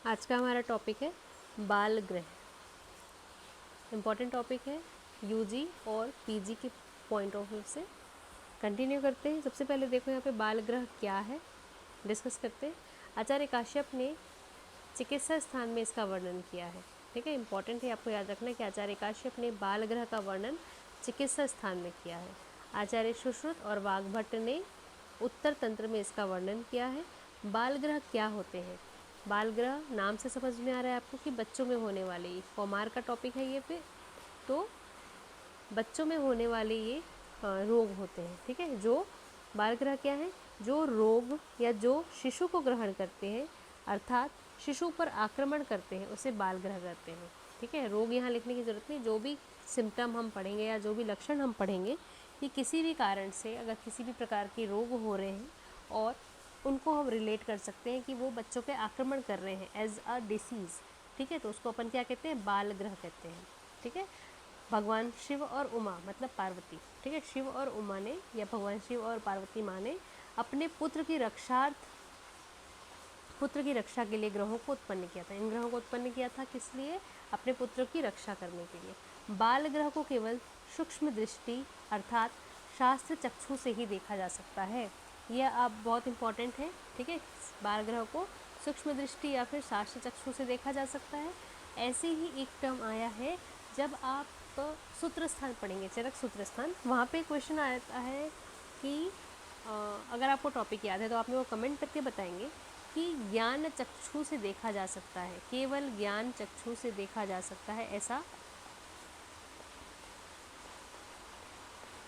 आज का हमारा टॉपिक है बाल गृह। इम्पॉर्टेंट टॉपिक है यूजी और पीजी के पॉइंट ऑफ व्यू से। कंटिन्यू करते हैं। सबसे पहले देखो यहाँ पे बाल गृह क्या है, डिस्कस करते हैं। आचार्य काश्यप ने चिकित्सा स्थान में इसका वर्णन किया है। ठीक है, इंपॉर्टेंट है, आपको याद रखना कि आचार्य काश्यप ने बाल गृह का वर्णन चिकित्सा स्थान में किया है। आचार्य सुश्रुत और वाग्भट्ट ने उत्तर तंत्र में इसका वर्णन किया है। बाल गृह क्या होते हैं? बाल गृह नाम से समझ में आ रहा है आपको कि बच्चों में होने वाले, कौमार का टॉपिक है ये पे, तो बच्चों में होने वाले ये रोग होते हैं। ठीक है, जो बाल गृह क्या है? जो रोग या जो शिशु को ग्रहण करते हैं, अर्थात शिशु पर आक्रमण करते हैं, उसे बाल गृह कहते हैं। ठीक है, रोग यहाँ लिखने की ज़रूरत नहीं, जो भी सिम्टम हम पढ़ेंगे या जो भी लक्षण हम पढ़ेंगे कि किसी भी कारण से अगर किसी भी प्रकार के रोग हो रहे हैं और उनको हम रिलेट कर सकते हैं कि वो बच्चों पे आक्रमण कर रहे हैं एज अ डिसीज़। ठीक है, तो उसको अपन क्या कहते हैं? बाल गृह कहते हैं। ठीक है, भगवान शिव और उमा मतलब पार्वती, ठीक है, शिव और उमा ने या भगवान शिव और पार्वती माँ ने अपने पुत्र की रक्षा के लिए ग्रहों को उत्पन्न किया था। इन ग्रहों को उत्पन्न किया था किस लिए? अपने पुत्र की रक्षा करने के लिए। बाल ग्रह को केवल सूक्ष्म दृष्टि अर्थात शास्त्र चक्षु से ही देखा जा सकता है। यह अब बहुत इंपॉर्टेंट है। ठीक है, बाल ग्रह को सूक्ष्म दृष्टि या फिर शास्त्र चक्षु से देखा जा सकता है। ऐसे ही एक टर्म आया है जब आप सूत्र स्थान पढ़ेंगे, चरक सूत्र स्थान, वहाँ पे क्वेश्चन आता है कि अगर आपको टॉपिक याद है तो आप मेरे को कमेंट करके बताएंगे कि ज्ञान चक्षु से देखा जा सकता है, केवल ज्ञान चक्षु से देखा जा सकता है, ऐसा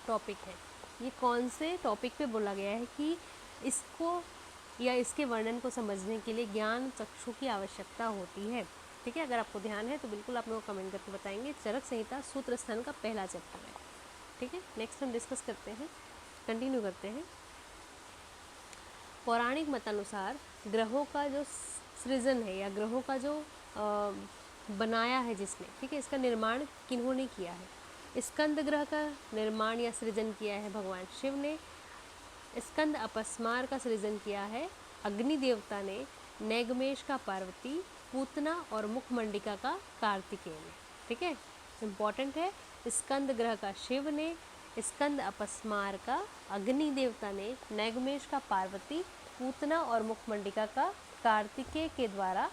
टॉपिक है। ये कौन से टॉपिक पे बोला गया है कि इसको या इसके वर्णन को समझने के लिए ज्ञान चक्षु की आवश्यकता होती है। ठीक है, अगर आपको ध्यान है तो बिल्कुल आप मेरे को कमेंट करके बताएंगे। चरक संहिता सूत्र स्थान का पहला चैप्टर है। ठीक है, नेक्स्ट हम डिस्कस करते हैं, कंटिन्यू करते हैं। पौराणिक मतानुसार ग्रहों का जो सृजन है या ग्रहों का जो बनाया है जिसने, ठीक है, इसका निर्माण किन्होंने किया है? स्कंद ग्रह का निर्माण या सृजन किया है भगवान शिव ने। स्कंद अपस्मार का सृजन किया है अग्नि देवता ने। नैगमेश का पार्वती, पूतना और मुखमंडिका का कार्तिकेय ने। ठीक है, इम्पॉर्टेंट है। स्कंद ग्रह का शिव ने, स्कंद अपस्मार का अग्नि देवता ने, नैगमेश का पार्वती, पूतना और मुखमंडिका का कार्तिकेय के द्वारा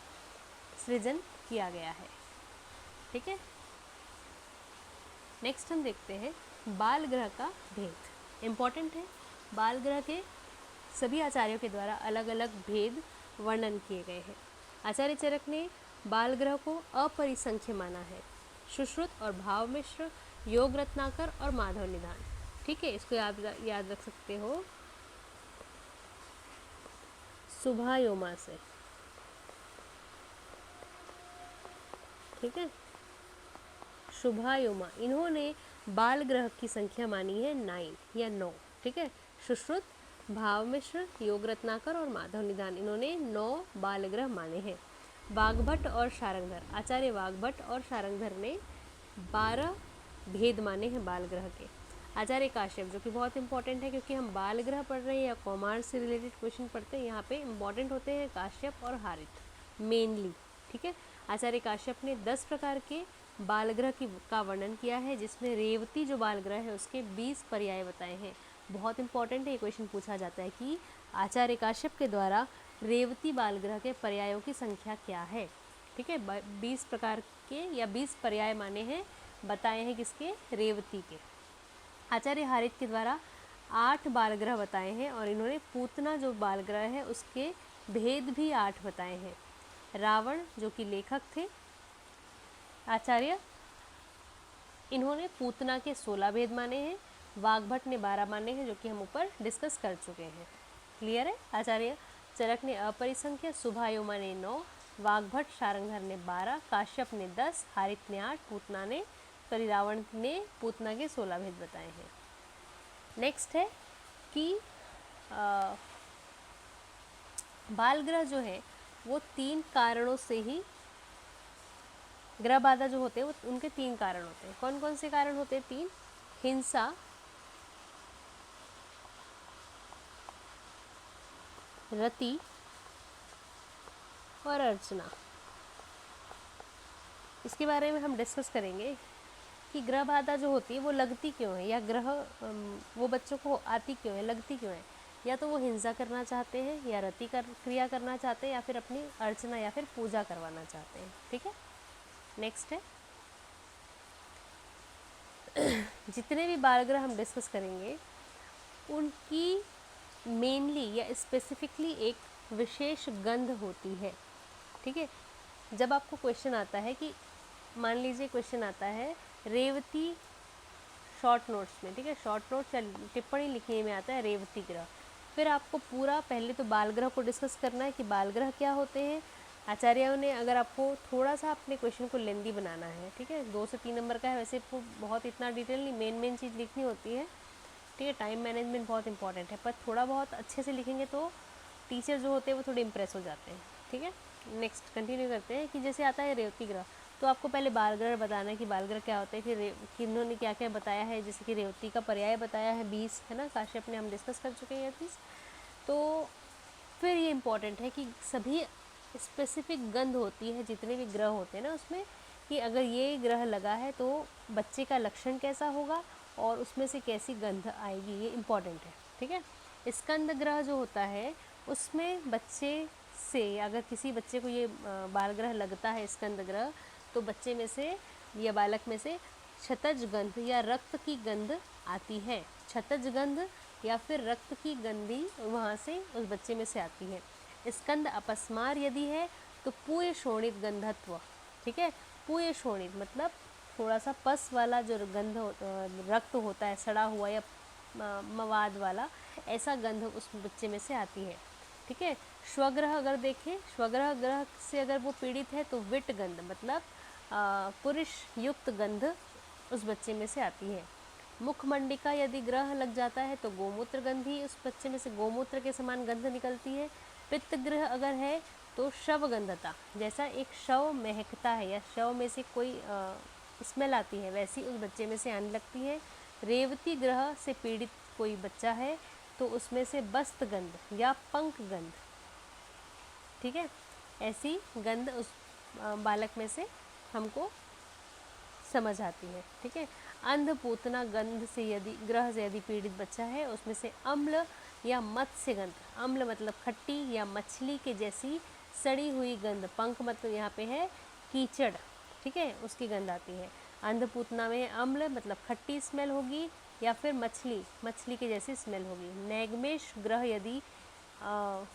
सृजन किया गया है। ठीक है, नेक्स्ट हम देखते हैं बाल ग्रह का भेद। इम्पॉर्टेंट है, बाल ग्रह के सभी आचार्यों के द्वारा अलग अलग भेद वर्णन किए गए हैं। आचार्य चरक ने बाल ग्रह को अपरिसंख्य माना है। सुश्रुत और भाव मिश्र, योग रत्नाकर और माधव निधान। ठीक है, इसको याद रख सकते हो सुभायोमा से। ठीक है, शुभायोमा, इन्होंने बाल ग्रह की संख्या मानी है 9 या 9। ठीक है, सुश्रुत, भाव मिश्र, योग रत्नाकर और माधव निधान, इन्होंने 9 बाल ग्रह माने हैं। वाग्भट और शारंगधर, आचार्य वाग्भट और शारंगधर ने 12 भेद माने हैं बाल ग्रह के। आचार्य काश्यप, जो कि बहुत इंपॉर्टेंट है क्योंकि हम बाल ग्रह पढ़ रहे हैं या कौमार से रिलेटेड क्वेश्चन पढ़ते हैं, यहाँ पे इंपॉर्टेंट होते हैं काश्यप और हारित मेनली। ठीक है, आचार्य काश्यप ने 10 प्रकार के बाल ग्रह का वर्णन किया है, जिसमें रेवती जो बाल ग्रह है उसके 20 पर्याय बताए हैं। बहुत इंपॉर्टेंट है, ये क्वेश्चन पूछा जाता है कि आचार्य काश्यप के द्वारा रेवती बाल ग्रह के पर्यायों की संख्या क्या है। ठीक है, 20 प्रकार के या 20 पर्याय माने हैं, बताए हैं किसके? रेवती के। आचार्य हारित के द्वारा 8 बाल ग्रह बताए हैं और इन्होंने पूतना जो बाल ग्रह है उसके भेद भी 8 बताए हैं। रावण जो कि लेखक थे आचार्य, इन्होंने पूतना के 16 भेद माने हैं। वाग्भट ने 12 माने हैं, जो कि हम ऊपर डिस्कस कर चुके हैं। क्लियर है? आचार्य चरक ने अपरिसंख्य, सुभायोमा ने 9, वाग्भट शारंगधर ने 12, काश्यप ने 10, हारित ने 8, रावण ने पूतना के 16 भेद बताए हैं। नेक्स्ट है कि बाल ग्रह जो है वो 3 कारणों से ही, ग्रह बाधा जो होते हैं वो उनके 3 कारण होते हैं। कौन कौन से कारण होते हैं? 3, हिंसा, रति और अर्चना। इसके बारे में हम डिस्कस करेंगे कि ग्रह बाधा जो होती है वो लगती क्यों है, या ग्रह वो बच्चों को आती क्यों है, लगती क्यों है। या तो वो हिंसा करना चाहते हैं, या रति क्रिया करना चाहते हैं, या फिर अपनी अर्चना या फिर पूजा करवाना चाहते हैं। ठीक है, नेक्स्ट है जितने भी बाल ग्रह हम डिस्कस करेंगे उनकी मेनली या स्पेसिफिकली एक विशेष गंध होती है। ठीक है, जब आपको क्वेश्चन आता है कि मान लीजिए क्वेश्चन आता है रेवती शॉर्ट नोट्स में, ठीक है, शॉर्ट नोट्स या टिप्पणी लिखने में आता है रेवती ग्रह, फिर आपको पूरा पहले तो बाल ग्रह को डिस्कस करना है कि बाल ग्रह क्या होते हैं। आचार्यों ने अगर आपको थोड़ा सा अपने क्वेश्चन को लेंदी बनाना है, ठीक है, 2 से 3 नंबर का है, वैसे वो बहुत इतना डिटेल नहीं, मेन चीज़ लिखनी होती है। ठीक है, टाइम मैनेजमेंट बहुत इंपॉर्टेंट है, पर थोड़ा बहुत अच्छे से लिखेंगे तो टीचर जो होते हैं वो थोड़े इंप्रेस हो जाते हैं। ठीक है, नेक्स्ट कंटिन्यू करते हैं कि जैसे आता है रेवती ग्रह, तो आपको पहले बाल ग्रह बताना है कि बाल ग्रह क्या होते हैं, फिर किन्होंने क्या क्या बताया है, जैसे कि रेवती का पर्याय बताया है 20, है ना, काश्यप ने, हम डिस्कस कर चुके हैं ये चीज़। तो फिर ये इम्पॉर्टेंट है कि सभी स्पेसिफिक गंध होती है जितने भी ग्रह होते हैं ना उसमें, कि अगर ये ग्रह लगा है तो बच्चे का लक्षण कैसा होगा और उसमें से कैसी गंध आएगी, ये इम्पॉर्टेंट है। ठीक है, स्कंद ग्रह जो होता है उसमें बच्चे से, अगर किसी बच्चे को ये बाल ग्रह लगता है स्कंद ग्रह, तो बच्चे में से या बालक में से क्षतज गंध या रक्त की गंध आती है। क्षतज गंध या फिर रक्त की गंधी वहाँ से उस बच्चे में से आती है। स्कंद अपस्मार यदि है तो पूय शोणित गंधत्व, ठीक है, पूय शोणित मतलब थोड़ा सा पस वाला जो गंध रक्त होता है, सड़ा हुआ या मवाद वाला, ऐसा गंध उस बच्चे में से आती है। ठीक है, स्वग्रह अगर देखें, स्वग्रह ग्रह से अगर वो पीड़ित है तो विट गंध मतलब पुरुष युक्त गंध उस बच्चे में से आती है। मुखमंडिका यदि ग्रह लग जाता है तो गोमूत्र गंध ही उस बच्चे में से गोमूत्र के समान गंध निकलती है। पित्त ग्रह अगर है तो शव गंधता, जैसा एक शव महकता है या शव में से कोई स्मेल आती है, वैसी उस बच्चे में से आने लगती है। रेवती ग्रह से पीड़ित कोई बच्चा है तो उसमें से बस्त गंध या पंख गंध, ठीक है, ऐसी गंध उस बालक में से हमको समझ आती है। ठीक है, अंधपूतना गंध से यदि ग्रह से यदि पीड़ित बच्चा है उसमें से अम्ल या मत्स्य गंध, अम्ल मतलब खट्टी या मछली के जैसी सड़ी हुई गंध, पंख मतलब यहाँ पे है कीचड़, ठीक है, उसकी गंध आती है। अंधपूतना में अम्ल मतलब खट्टी स्मेल होगी या फिर मछली के जैसी स्मेल होगी। नैगमेश ग्रह यदि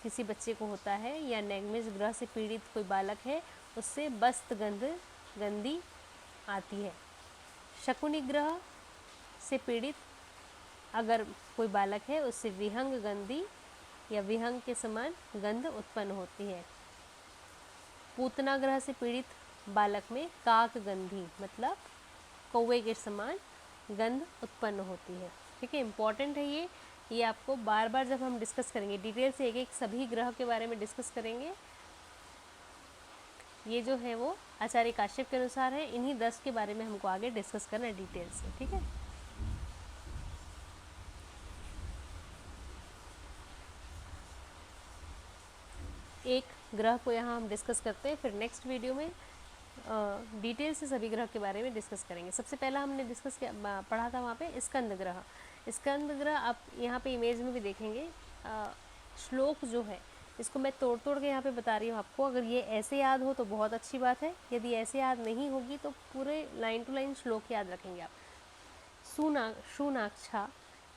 किसी बच्चे को होता है या नैगमेश ग्रह से पीड़ित कोई बालक है उससे बस्त गंधी आती है। शकुनी ग्रह से पीड़ित अगर कोई बालक है उससे विहंग गंधी या विहंग के समान गंध उत्पन्न होती है। पूतना ग्रह से पीड़ित बालक में काक गंधी मतलब कौवे के समान गंध उत्पन्न होती है। ठीक है, इम्पॉर्टेंट है ये आपको बार बार जब हम डिस्कस करेंगे डिटेल से एक सभी ग्रह के बारे में डिस्कस करेंगे। ये जो है वो आचार्य काश्यप के अनुसार है, इन्हीं 10 के बारे में हमको आगे डिस्कस करना है डिटेल से। ठीक है, एक ग्रह को यहाँ हम डिस्कस करते हैं, फिर नेक्स्ट वीडियो में डिटेल से सभी ग्रह के बारे में डिस्कस करेंगे। सबसे पहला हमने डिस्कस किया पढ़ा था वहाँ पे स्कंद ग्रह। स्कंद ग्रह आप यहाँ पे इमेज में भी देखेंगे। श्लोक जो है इसको मैं तोड़ तोड़ के यहाँ पे बता रही हूँ आपको, अगर ये ऐसे याद हो तो बहुत अच्छी बात है, यदि ऐसे याद नहीं होगी तो पूरे लाइन टू लाइन श्लोक याद रखेंगे आप। शूनाक्षा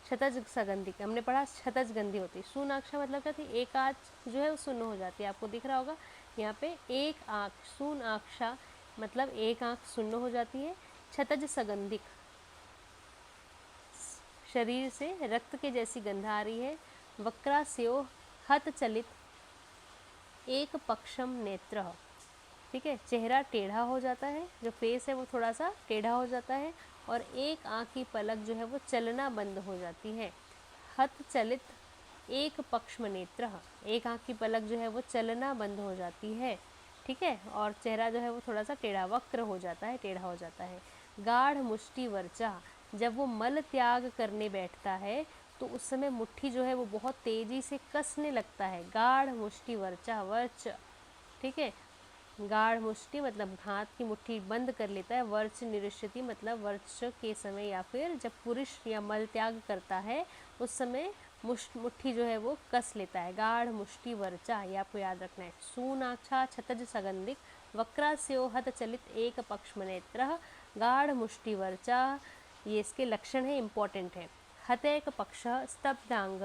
क्षतज सगंधी, हमने पढ़ा क्षतज गंधी होती। शूनाक्षा मतलब क्या थी, एक आँख जो है वो शून्य हो जाती है, आपको दिख रहा होगा यहाँ पे एक आँख, शूनाक्षा मतलब एक आँख शून्य हो जाती है। क्षतज सगंधिक शरीर से रक्त के जैसी गंध आ रही है। वक्रास्यो हत चलित एक पक्षम नेत्र, ठीक है, चेहरा टेढ़ा हो जाता है, जो फेस है वो थोड़ा सा टेढ़ा हो जाता है और एक आँख की पलक जो है वो चलना बंद हो जाती है। हत चलित एक पक्षम नेत्र, एक आँख की पलक जो है वो चलना बंद हो जाती है, ठीक है, और चेहरा जो है वो थोड़ा सा टेढ़ा वक्र हो जाता है, टेढ़ा हो जाता है। गाढ़ मुष्टि वर्चा, जब वो मल त्याग करने बैठता है तो उस समय मुट्ठी जो है वो बहुत तेजी से कसने लगता है। गाढ़ मुष्टि वर्चा, वर्च, ठीक है, गाढ़ मुष्टि मतलब हाथ की मुट्ठी बंद कर लेता है। वर्च निरुष्यति मतलब वर्च के समय या फिर जब पुरुष या मल त्याग करता है उस समय मुट्ठी जो है वो कस लेता है। गाढ़ मुष्टि वर्चा, ये आपको याद रखना है। सूनाक्षा छतज सगंधिक वक्रास्यो हत चलित एक पक्ष्म नेत्र। गाढ़ मुष्टि वर्चा, ये इसके लक्षण है, इंपॉर्टेंट है। हतैक पक्ष स्तब्धांग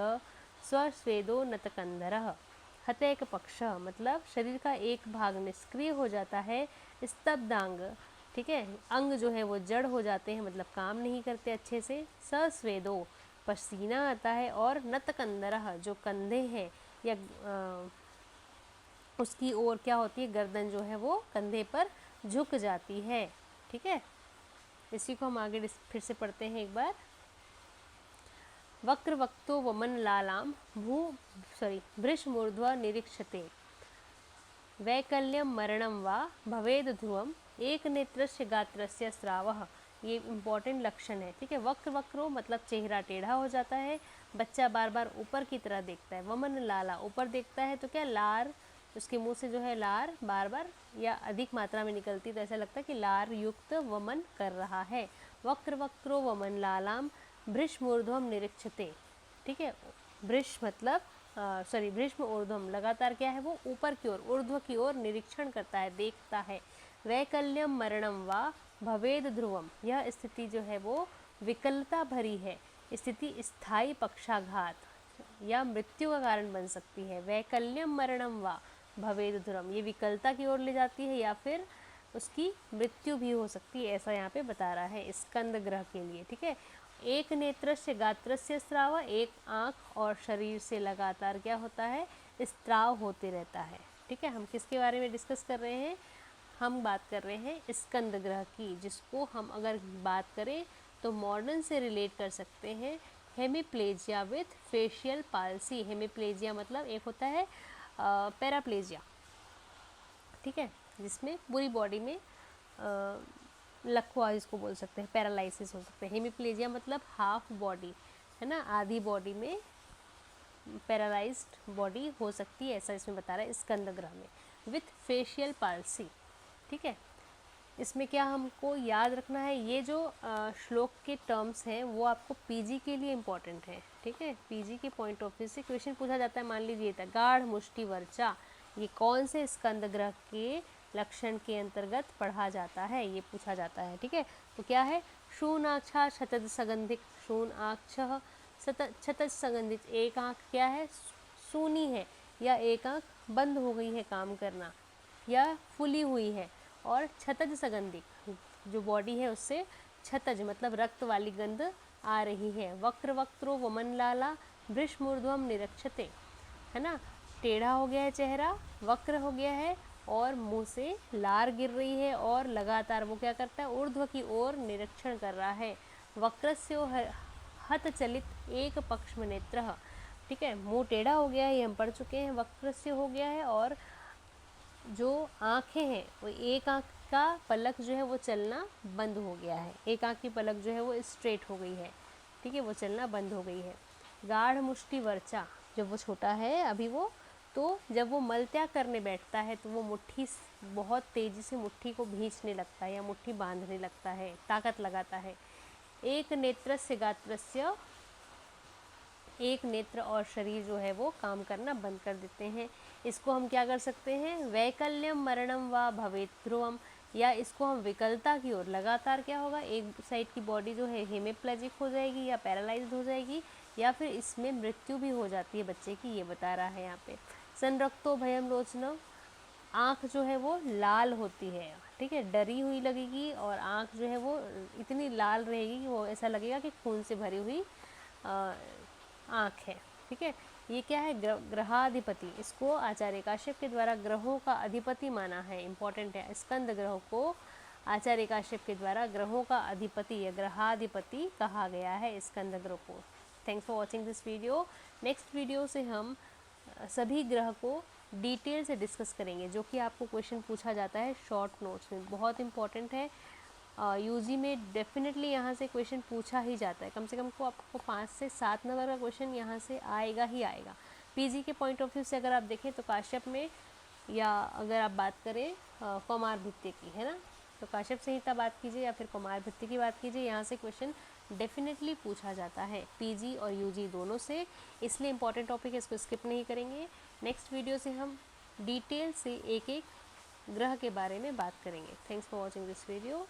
स्वस्वेदो नतकंदरः। हतैक पक्ष मतलब शरीर का एक भाग निष्क्रिय हो जाता है। स्तब्धांग, ठीक है, अंग जो है वो जड़ हो जाते हैं, मतलब काम नहीं करते अच्छे से। सस्वेदो, पसीना आता है। और नतकंदरः, जो कंधे हैं या उसकी ओर क्या होती है, गर्दन जो है वो कंधे पर झुक जाती है। ठीक है, इसी को हम आगे फिर से पढ़ते हैं एक बार। वक्र वक्तो वमन लालाम भृशमूर्ध्व निरीक्षते वैकल्यम मरणम वा भवेद ध्रुवम एक नेत्रस्य गात्रस्य स्रावः। ये इम्पॉर्टेंट लक्षण है। ठीक है, वक्र वक्रो मतलब चेहरा टेढ़ा हो जाता है, बच्चा बार बार ऊपर की तरह देखता है। वमन लाला, ऊपर देखता है तो क्या लार, उसके मुंह से जो है लार बार बार या अधिक मात्रा में निकलती, तो ऐसा लगता है कि लार युक्त वमन कर रहा है। वक्र वक्रो वमन लालाम भृशमूर्ध्वम निरीक्षते। ठीक है, भृश मतलब भृष्म ऊर्ध्वम लगातार क्या है वो ऊपर की ओर, ऊर्ध्व की ओर निरीक्षण करता है, देखता है। वैकल्यम मरणम वा भवेद ध्रुवम, यह स्थिति जो है वो विकलता भरी है। स्थिति स्थायी पक्षाघात या मृत्यु का कारण बन सकती है। वैकल्यम मरणम वा भवेद ध्रुवम, ये विकलता की ओर ले जाती है या फिर उसकी मृत्यु भी हो सकती है, ऐसा यहाँ पे बता रहा है स्कंद ग्रह के लिए। ठीक है, एक नेत्रस्य गात्रस्य स्राव, एक आँख और शरीर से लगातार क्या होता है, स्त्राव होते रहता है। ठीक है, हम किसके बारे में डिस्कस कर रहे हैं, हम बात कर रहे हैं स्कंद ग्रह की, जिसको हम अगर बात करें तो मॉडर्न से रिलेट कर सकते हैं hemiplegia with facial palsy. Hemiplegia मतलब एक होता है पैराप्लेजिया, ठीक है, जिसमें पूरी बॉडी में लकवा इसको बोल सकते हैं, पैरालिसिस हो सकते हैं। हेमीप्लेजिया मतलब हाफ बॉडी, है ना, आधी बॉडी में पैरालाइज्ड बॉडी हो सकती है, ऐसा इसमें बता रहा है स्कंद ग्रह में, विथ फेशियल पाल्सी। ठीक है, इसमें क्या हमको याद रखना है, ये जो श्लोक के टर्म्स हैं वो आपको पीजी के लिए इम्पॉर्टेंट है। ठीक है, पीजी के पॉइंट ऑफ व्यू से क्वेश्चन पूछा जाता है। मान लीजिए था गाढ़ मुष्टि वर्चा, ये कौन से स्कंद ग्रह के लक्षण के अंतर्गत पढ़ा जाता है, ये पूछा जाता है। ठीक है, तो क्या है, शूनाक्षा शतज सगंधिक, शूनाक्ष शतज सगंधित, एक आँख क्या है सूनी है या एक आँख बंद हो गई है काम करना या फुली हुई है। और छतज सगंधिक, जो बॉडी है उससे छतज मतलब रक्त वाली गंध आ रही है। वक्र वक्त्रो वमन लाला भृशमूर्ध्वम निरक्षते, है ना, टेढ़ा हो गया है चेहरा, वक्र हो गया है और मुंह से लार गिर रही है और लगातार वो क्या करता है, ऊर्ध्व की ओर निरीक्षण कर रहा है। वक्रस्यो हत चलित एक पक्ष्म नेत्र, ठीक है, मुंह टेढ़ा हो गया है, ये हम पढ़ चुके हैं, वक्रस्य हो गया है और जो आँखें हैं वो एक आँख का पलक जो है वो चलना बंद हो गया है, एक आँख की पलक जो है वो स्ट्रेट हो गई है। ठीक है, वो चलना बंद हो गई है। गाढ़ मुष्टि वर्चा, जब वो छोटा है अभी वो, तो जब वो मल त्याग करने बैठता है तो वो मुट्ठी बहुत तेज़ी से मुट्ठी को भींचने लगता है या मुट्ठी बांधने लगता है, ताकत लगाता है। एक नेत्रस्य गात्रस्य, एक नेत्र और शरीर जो है वो काम करना बंद कर देते हैं। इसको हम क्या कर सकते हैं, वैकल्यम मरणम व भवेत ध्रुवम, या इसको हम विकलता की ओर, लगातार क्या होगा, एक साइड की बॉडी जो है हेमिप्लेजिक हो जाएगी या पैरालाइज्ड हो जाएगी या फिर इसमें मृत्यु भी हो जाती है बच्चे की, ये बता रहा है यहाँ पे। संरक्तो भयम लोचना, आँख जो है वो लाल होती है, ठीक है, डरी हुई लगेगी और आँख जो है वो इतनी लाल रहेगी कि वो ऐसा लगेगा कि खून से भरी हुई आँख है। ठीक है, ये क्या है, ग्रहाधिपति, इसको आचार्य काश्यप के द्वारा ग्रहों का अधिपति माना है, इंपॉर्टेंट है। स्कंद ग्रह को आचार्य काश्यप के द्वारा ग्रहों का अधिपति या ग्रहाधिपति कहा गया है स्कंद ग्रह को। Thanks for watching this video. Next video से हम सभी ग्रह को डिटेल से डिस्कस करेंगे, जो कि आपको क्वेश्चन पूछा जाता है शॉर्ट नोट्स में, बहुत इंपॉर्टेंट है। यूजी में डेफिनेटली यहाँ से क्वेश्चन पूछा ही जाता है, कम से कम को आपको 5 से 7 नंबर का क्वेश्चन यहाँ से आएगा ही आएगा। पीजी के पॉइंट ऑफ व्यू से अगर आप देखें तो काश्यप में या अगर आप बात करें कौमार भृत्य की, है ना, तो काश्यप संहिता बात कीजिए या फिर कौमार भृत्य की बात कीजिए, यहाँ से क्वेश्चन डेफिनेटली पूछा जाता है पीजी और यूजी दोनों से, इसलिए इंपॉर्टेंट टॉपिक है, इसको स्किप नहीं करेंगे। नेक्स्ट वीडियो से हम डिटेल से एक एक ग्रह के बारे में बात करेंगे। Thanks for watching this video.